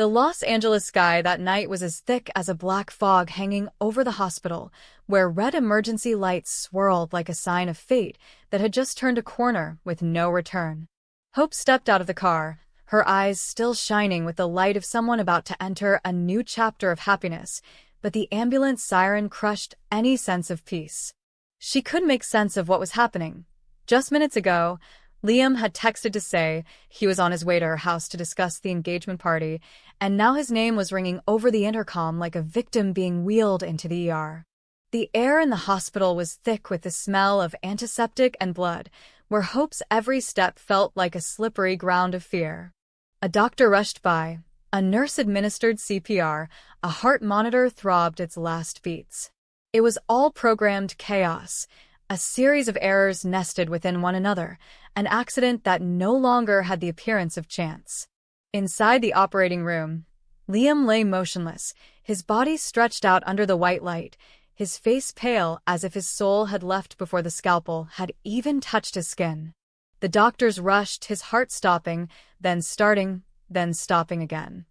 The Los Angeles sky that night was as thick as a black fog hanging over the hospital, where red emergency lights swirled like a sign of fate that had just turned a corner with no return. Hope stepped out of the car, her eyes still shining with the light of someone about to enter a new chapter of happiness, but the ambulance siren crushed any sense of peace. She couldn't make sense of what was happening. Just minutes ago, Liam had texted to say he was on his way to her house to discuss the engagement party, and now his name was ringing over the intercom like a victim being wheeled into the ER. The air in the hospital was thick with the smell of antiseptic and blood, where Hope's every step felt like a slippery ground of fear. A doctor rushed by. A nurse administered CPR, a heart monitor throbbed its last beats. It was all programmed chaos, a series of errors nested within one another, an accident that no longer had the appearance of chance. Inside the operating room, Liam lay motionless, his body stretched out under the white light, his face pale as if his soul had left before the scalpel had even touched his skin. The doctors rushed, his heart stopping, then starting, then stopping again.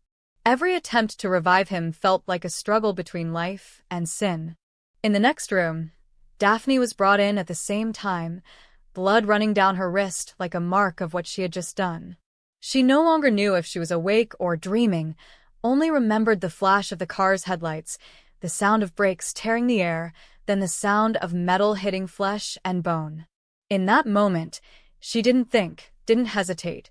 Every attempt to revive him felt like a struggle between life and sin. In the next room, Daphne was brought in at the same time, blood running down her wrist like a mark of what she had just done. She no longer knew if she was awake or dreaming, only remembered the flash of the car's headlights, the sound of brakes tearing the air, then the sound of metal hitting flesh and bone. In that moment, she didn't think, didn't hesitate,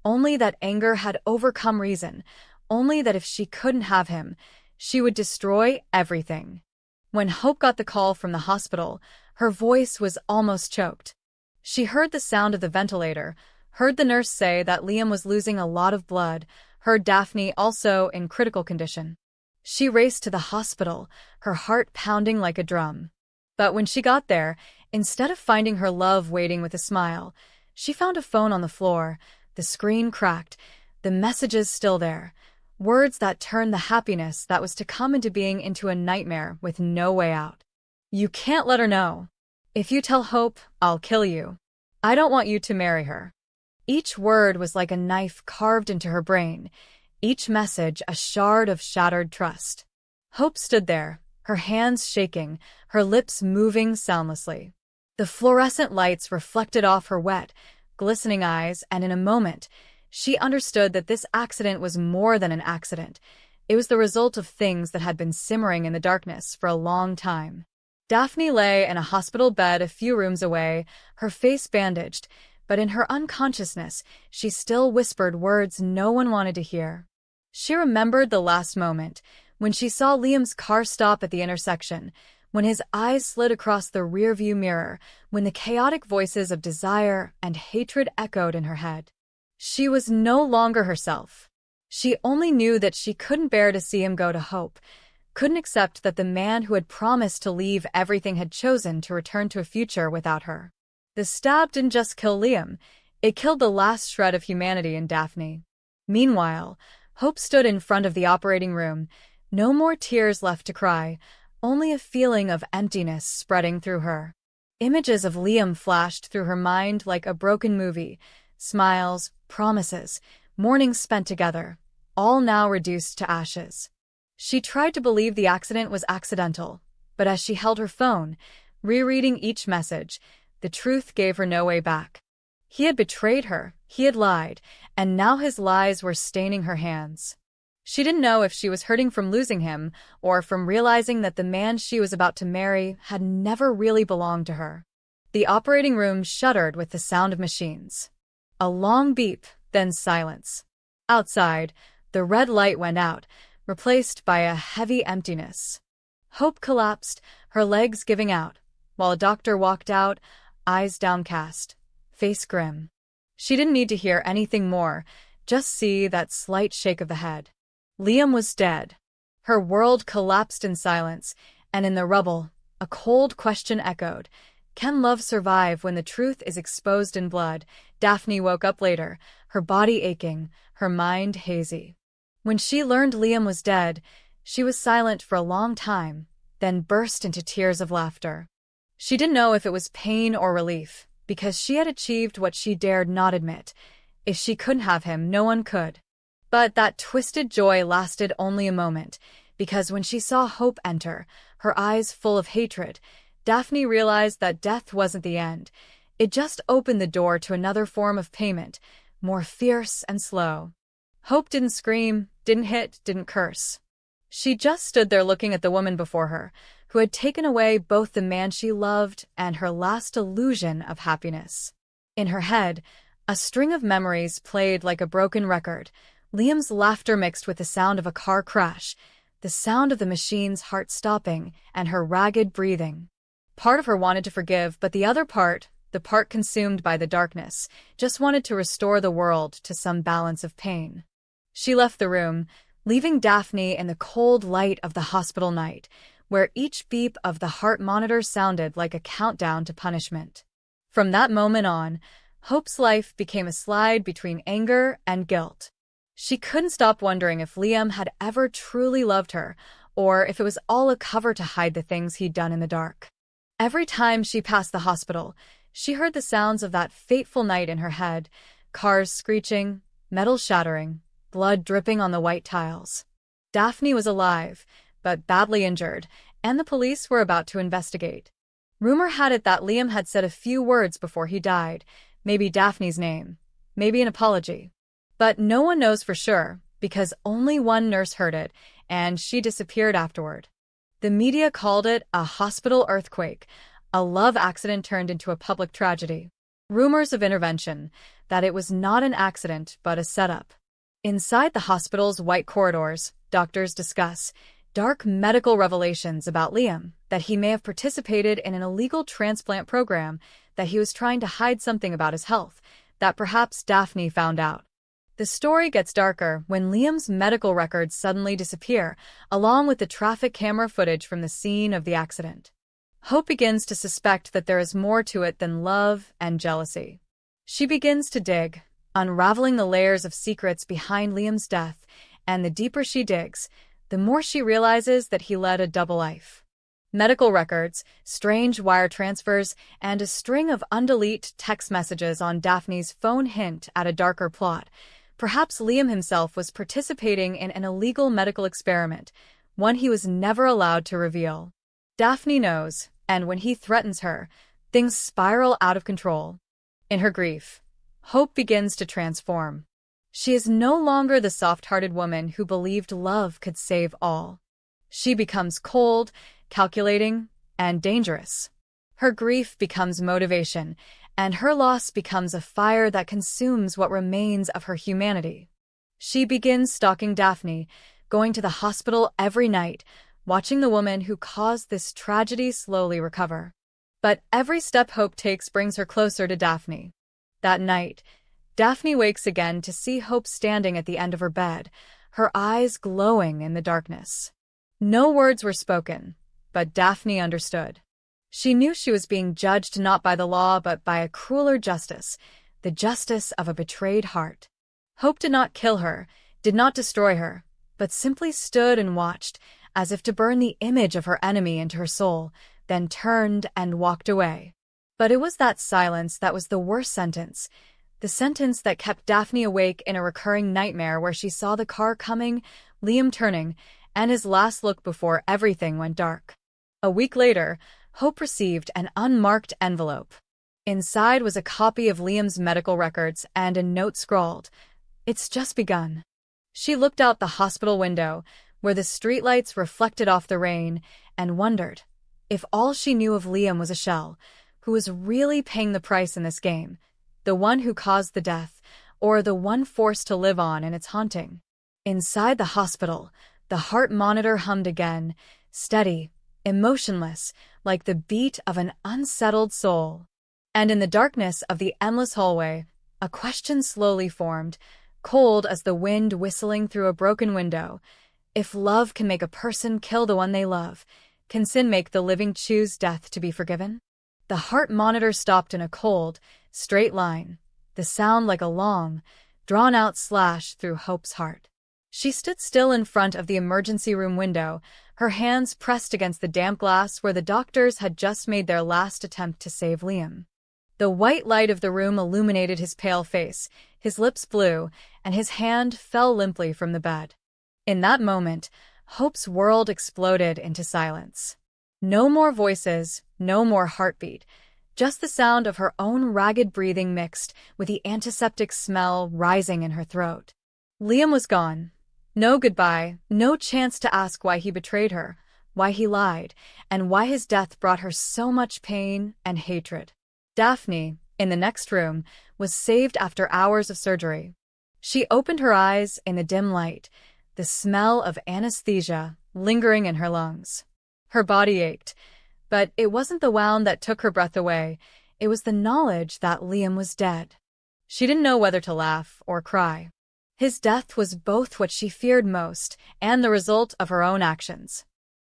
only that anger had overcome reason, only that if she couldn't have him, she would destroy everything. When Hope got the call from the hospital, her voice was almost choked. She heard the sound of the ventilator, heard the nurse say that Liam was losing a lot of blood, heard Daphne also in critical condition. She raced to the hospital, her heart pounding like a drum. But when she got there, instead of finding her love waiting with a smile, she found a phone on the floor, the screen cracked, the messages still there, words that turned the happiness that was to come into being into a nightmare with no way out. You can't let her know. If you tell Hope, I'll kill you. I don't want you to marry her. Each word was like a knife carved into her brain, each message a shard of shattered trust. Hope stood there, her hands shaking, her lips moving soundlessly. The fluorescent lights reflected off her wet, glistening eyes, and in a moment, she understood that this accident was more than an accident. It was the result of things that had been simmering in the darkness for a long time. Daphne lay in a hospital bed a few rooms away, her face bandaged, but in her unconsciousness, she still whispered words no one wanted to hear. She remembered the last moment, when she saw Liam's car stop at the intersection, when his eyes slid across the rearview mirror, when the chaotic voices of desire and hatred echoed in her head. She was no longer herself. She only knew that she couldn't bear to see him go to Hope, couldn't accept that the man who had promised to leave everything had chosen to return to a future without her. The stab didn't just kill Liam, it killed the last shred of humanity in Daphne. Meanwhile, Hope stood in front of the operating room, no more tears left to cry, only a feeling of emptiness spreading through her. Images of Liam flashed through her mind like a broken movie, smiles, promises, mornings spent together, all now reduced to ashes. She tried to believe the accident was accidental, but as she held her phone, rereading each message, the truth gave her no way back. He had betrayed her, he had lied, and now his lies were staining her hands. She didn't know if she was hurting from losing him or from realizing that the man she was about to marry had never really belonged to her. The operating room shuddered with the sound of machines. A long beep, then silence. Outside, the red light went out, replaced by a heavy emptiness. Hope collapsed, her legs giving out, while a doctor walked out, eyes downcast, face grim. She didn't need to hear anything more, just see that slight shake of the head. Liam was dead. Her world collapsed in silence, and in the rubble, a cold question echoed. Can love survive when the truth is exposed in blood? Daphne woke up later, her body aching, her mind hazy. When she learned Liam was dead, she was silent for a long time, then burst into tears of laughter. She didn't know if it was pain or relief, because she had achieved what she dared not admit. If she couldn't have him, no one could. But that twisted joy lasted only a moment, because when she saw Hope enter, her eyes full of hatred, Daphne realized that death wasn't the end. It just opened the door to another form of payment, more fierce and slow. Hope didn't scream, didn't hit, didn't curse. She just stood there looking at the woman before her, who had taken away both the man she loved and her last illusion of happiness. In her head, a string of memories played like a broken record. Liam's laughter mixed with the sound of a car crash, the sound of the machine's heart stopping, and her ragged breathing. Part of her wanted to forgive, but the other part, the part consumed by the darkness, just wanted to restore the world to some balance of pain. She left the room, leaving Daphne in the cold light of the hospital night, where each beep of the heart monitor sounded like a countdown to punishment. From that moment on, Hope's life became a slide between anger and guilt. She couldn't stop wondering if Liam had ever truly loved her, or if it was all a cover to hide the things he'd done in the dark. Every time she passed the hospital, she heard the sounds of that fateful night in her head, cars screeching, metal shattering, blood dripping on the white tiles. Daphne was alive, but badly injured, and the police were about to investigate. Rumor had it that Liam had said a few words before he died, maybe Daphne's name, maybe an apology. But no one knows for sure, because only one nurse heard it, and she disappeared afterward. The media called it a hospital earthquake, a love accident turned into a public tragedy. Rumors of intervention, that it was not an accident but a setup. Inside the hospital's white corridors, doctors discuss dark medical revelations about Liam, that he may have participated in an illegal transplant program, that he was trying to hide something about his health, that perhaps Daphne found out. The story gets darker when Liam's medical records suddenly disappear, along with the traffic camera footage from the scene of the accident. Hope begins to suspect that there is more to it than love and jealousy. She begins to dig, unraveling the layers of secrets behind Liam's death, and the deeper she digs, the more she realizes that he led a double life. Medical records, strange wire transfers, and a string of undeleted text messages on Daphne's phone hint at a darker plot. Perhaps Liam himself was participating in an illegal medical experiment, one he was never allowed to reveal. Daphne knows, and when he threatens her, things spiral out of control. In her grief, Hope begins to transform. She is no longer the soft-hearted woman who believed love could save all. She becomes cold, calculating, and dangerous. Her grief becomes motivation, and her loss becomes a fire that consumes what remains of her humanity. She begins stalking Daphne, going to the hospital every night, watching the woman who caused this tragedy slowly recover. But every step Hope takes brings her closer to Daphne. That night, Daphne wakes again to see Hope standing at the end of her bed, her eyes glowing in the darkness. No words were spoken, but Daphne understood. She knew she was being judged not by the law but by a crueler justice, the justice of a betrayed heart. Hope did not kill her, did not destroy her, but simply stood and watched, as if to burn the image of her enemy into her soul, then turned and walked away. But it was that silence that was the worst sentence, the sentence that kept Daphne awake in a recurring nightmare where she saw the car coming, Liam turning, and his last look before everything went dark. A week later, Hope received an unmarked envelope. Inside was a copy of Liam's medical records and a note scrawled, "It's just begun." She looked out the hospital window, where the streetlights reflected off the rain, and wondered if all she knew of Liam was a shell, who was really paying the price in this game, the one who caused the death, or the one forced to live on in its haunting. Inside the hospital, the heart monitor hummed again, steady, emotionless, like the beat of an unsettled soul. And in the darkness of the endless hallway, a question slowly formed, cold as the wind whistling through a broken window. If love can make a person kill the one they love, can sin make the living choose death to be forgiven? The heart monitor stopped in a cold, straight line, the sound like a long, drawn-out slash through Hope's heart. She stood still in front of the emergency room window, her hands pressed against the damp glass where the doctors had just made their last attempt to save Liam. The white light of the room illuminated his pale face, his lips blue, and his hand fell limply from the bed. In that moment, Hope's world exploded into silence. No more voices, no more heartbeat, just the sound of her own ragged breathing mixed with the antiseptic smell rising in her throat. Liam was gone. No goodbye, no chance to ask why he betrayed her, why he lied, and why his death brought her so much pain and hatred. Daphne, in the next room, was saved after hours of surgery. She opened her eyes in the dim light, the smell of anesthesia lingering in her lungs. Her body ached, but it wasn't the wound that took her breath away, it was the knowledge that Liam was dead. She didn't know whether to laugh or cry. His death was both what she feared most and the result of her own actions.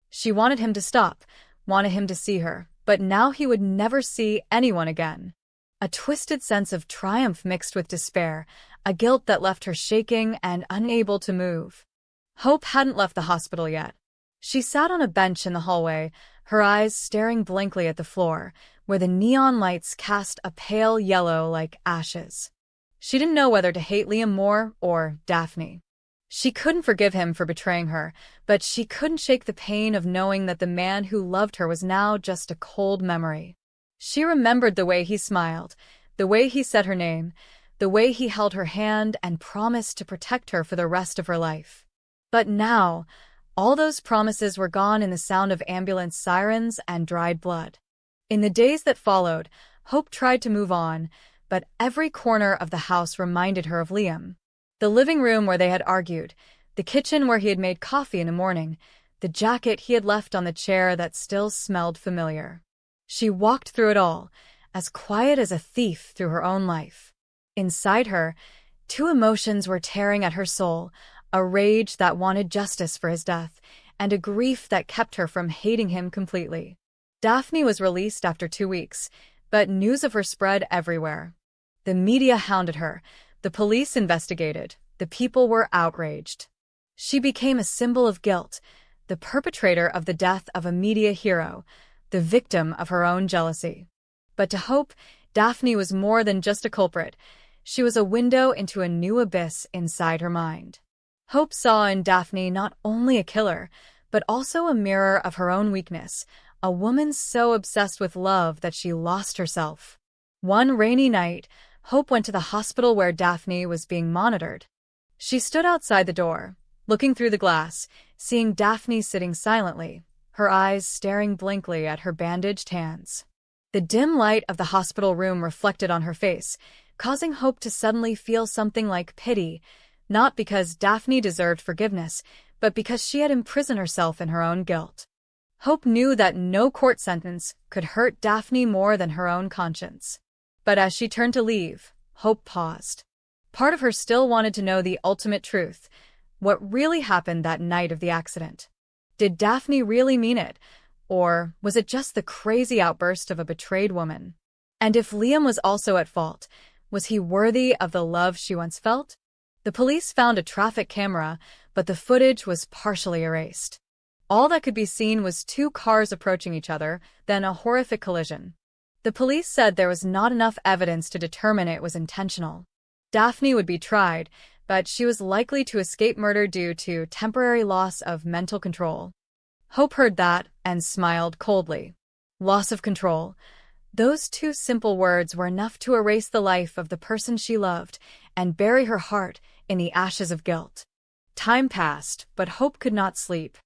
She wanted him to stop, wanted him to see her, but now he would never see anyone again. A twisted sense of triumph mixed with despair, a guilt that left her shaking and unable to move. Hope hadn't left the hospital yet. She sat on a bench in the hallway, her eyes staring blankly at the floor, where the neon lights cast a pale yellow like ashes. She didn't know whether to hate Liam more or Daphne. She couldn't forgive him for betraying her, but she couldn't shake the pain of knowing that the man who loved her was now just a cold memory. She remembered the way he smiled, the way he said her name, the way he held her hand and promised to protect her for the rest of her life. But now, all those promises were gone in the sound of ambulance sirens and dried blood. In the days that followed, Hope tried to move on, but every corner of the house reminded her of Liam. The living room where they had argued, the kitchen where he had made coffee in the morning, the jacket he had left on the chair that still smelled familiar. She walked through it all, as quiet as a thief through her own life. Inside her, two emotions were tearing at her soul, a rage that wanted justice for his death, and a grief that kept her from hating him completely. Daphne was released after 2 weeks, but news of her spread everywhere. The media hounded her, the police investigated, the people were outraged. She became a symbol of guilt, the perpetrator of the death of a media hero, the victim of her own jealousy. But to Hope, Daphne was more than just a culprit. She was a window into a new abyss inside her mind. Hope saw in Daphne not only a killer, but also a mirror of her own weakness, a woman so obsessed with love that she lost herself. One rainy night, Hope went to the hospital where Daphne was being monitored. She stood outside the door, looking through the glass, seeing Daphne sitting silently, her eyes staring blankly at her bandaged hands. The dim light of the hospital room reflected on her face, causing Hope to suddenly feel something like pity, not because Daphne deserved forgiveness, but because she had imprisoned herself in her own guilt. Hope knew that no court sentence could hurt Daphne more than her own conscience. But as she turned to leave, Hope paused. Part of her still wanted to know the ultimate truth, what really happened that night of the accident. Did Daphne really mean it, or was it just the crazy outburst of a betrayed woman? And if Liam was also at fault, was he worthy of the love she once felt? The police found a traffic camera, but the footage was partially erased. All that could be seen was 2 cars approaching each other, then a horrific collision. The police said there was not enough evidence to determine it was intentional. Daphne would be tried, but she was likely to escape murder due to temporary loss of mental control. Hope heard that and smiled coldly. Loss of control. Those 2 simple words were enough to erase the life of the person she loved and bury her heart in the ashes of guilt. Time passed, but Hope could not sleep.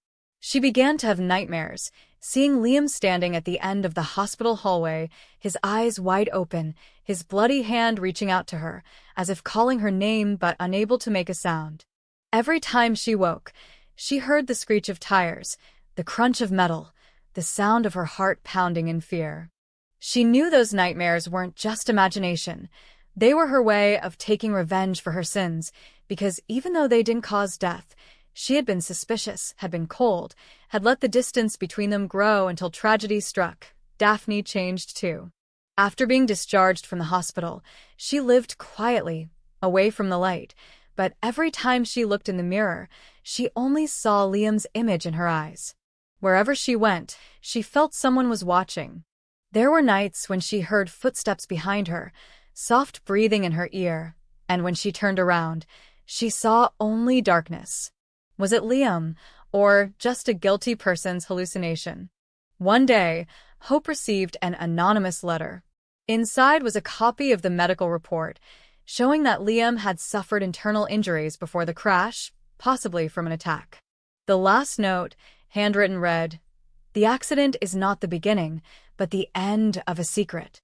She began to have nightmares, seeing Liam standing at the end of the hospital hallway, his eyes wide open, his bloody hand reaching out to her, as if calling her name but unable to make a sound. Every time she woke, she heard the screech of tires, the crunch of metal, the sound of her heart pounding in fear. She knew those nightmares weren't just imagination. They were her way of taking revenge for her sins, because even though they didn't cause death, she had been suspicious, had been cold, had let the distance between them grow until tragedy struck. Daphne changed too. After being discharged from the hospital, she lived quietly, away from the light, but every time she looked in the mirror, she only saw Liam's image in her eyes. Wherever she went, she felt someone was watching. There were nights when she heard footsteps behind her, soft breathing in her ear, and when she turned around, she saw only darkness. Was it Liam, or just a guilty person's hallucination? One day, Hope received an anonymous letter. Inside was a copy of the medical report, showing that Liam had suffered internal injuries before the crash, possibly from an attack. The last note, handwritten, read, "The accident is not the beginning, but the end of a secret."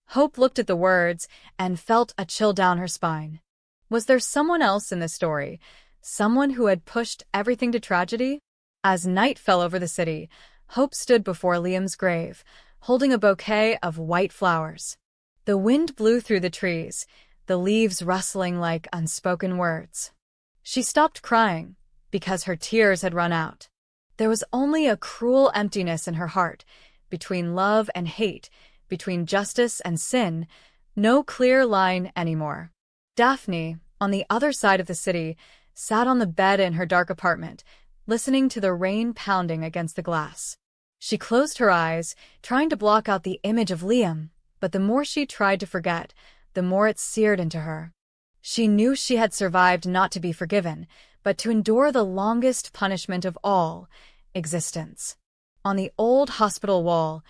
Hope looked at the words and felt a chill down her spine. Was there someone else in this story? Someone who had pushed everything to tragedy? As night fell over the city, Hope stood before Liam's grave, holding a bouquet of white flowers. The wind blew through the trees, the leaves rustling like unspoken words. She stopped crying, because her tears had run out. There was only a cruel emptiness in her heart, between love and hate, between justice and sin, no clear line anymore. Daphne, on the other side of the city, sat on the bed in her dark apartment, listening to the rain pounding against the glass. She closed her eyes, trying to block out the image of Liam, but the more she tried to forget, the more it seared into her. She knew she had survived not to be forgiven, but to endure the longest punishment of all, existence. On the old hospital wall,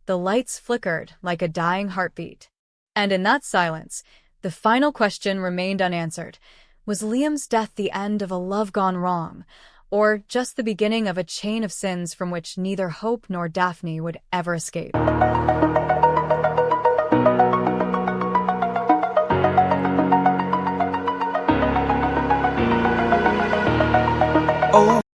the lights flickered like a dying heartbeat. And in that silence, the final question remained unanswered. Was Liam's death the end of a love gone wrong, or just the beginning of a chain of sins from which neither Hope nor Daphne would ever escape?